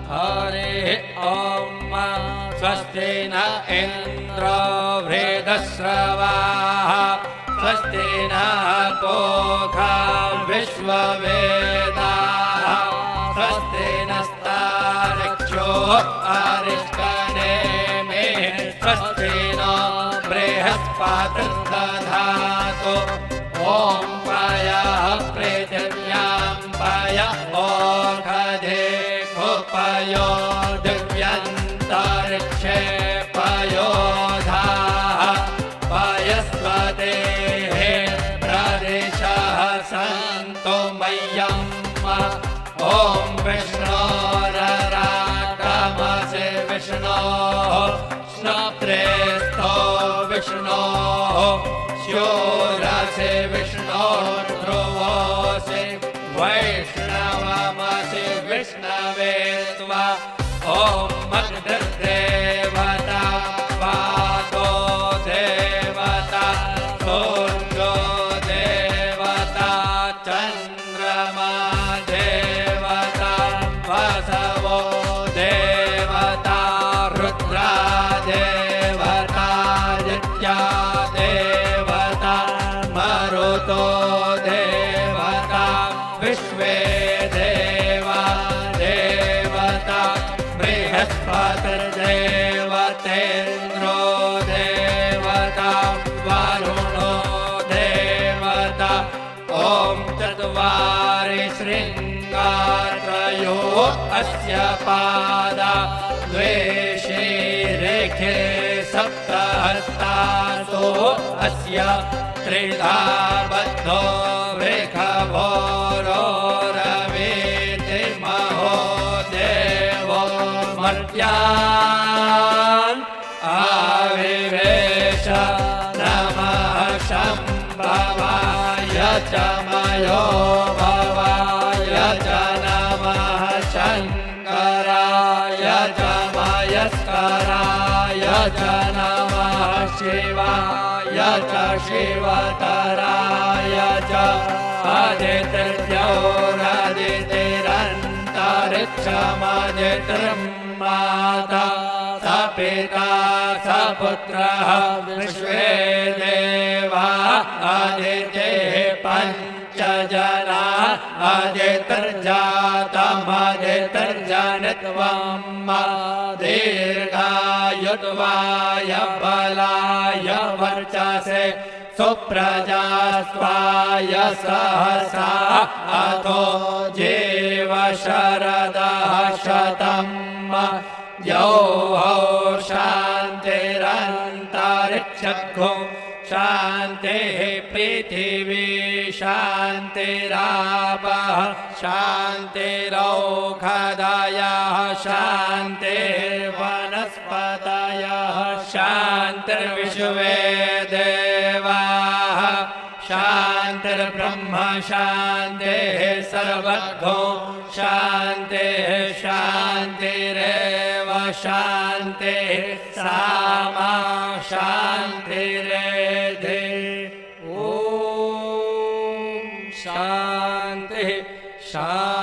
हरिः ॐ स्वस्ति न इन्द्रो वृद्धश्रवाः स्वस्ति नः पूषा विश्ववेदाः स्वस्ति नस्तार्क्ष्यो अरिष्टनेमिः स्वस्ति नो बृहस्पतिर्दधातु ॐ पयः पृथिव्यां पय ओषधे पयो दिव्यन्तरिक्षे पयोधाः पयस्पतेः प्रदिशः सन्तु मह्यम् ॐ विष्णोरराटमसि विष्णोः स्नप्रेस्थो विष्णोः स्योरसि विष्णोर्ध्रुवोऽसि वैष्णवमसि विष्णवे त्वा ॐ अग्निर्देवता वातो देवता सूर्यो देवता चन्द्रमा देवता वसवो देवता रुद्रा देवता नित्या देवता मरुतो देवता विश्वे देवा देवता बृहस्पतिर्देवतेन्द्रो देवता वरुणो देवता ॐ चत्वारि शृङ्गात्रयो अस्य पादा द्वे शीरेखे सप्तहस्तासो अस्य त्रिधा बद्धो वृषभोरोरवीति महो देवो मर्त्यान् आविवेश नमः शम्भवाय च मयो भवाय च नमः शङ्कराय च मयस्कराय च नमः शिवाय च शिवतराय च आदित्यौरादितिरन्तरिक्षमदितिर्माता स पिता स पुत्रः विश्वे देवा आदित्यः पञ्च जना आदितिर्जातमदितिर्जनित्वम् दीर्घायुत्वाय बलाय वर्चसे सुप्रजास्त्वाय सहसा अथो जीव शरदः शतम् यौः शान्तिरन्तरिक्षगो शान्तिः पृथिवी शान्तिरापः शान्तिरौषधयः शान्तिर्वनस्पतयः शान्तिर्विश्वे देवाः शान्तिर्ब्रह्म शान्तिः सर्वगो शान्तिः शान्तिरेव शान्तिः सामा शान्तिरेधि ॐ शान्तिः शान्तिः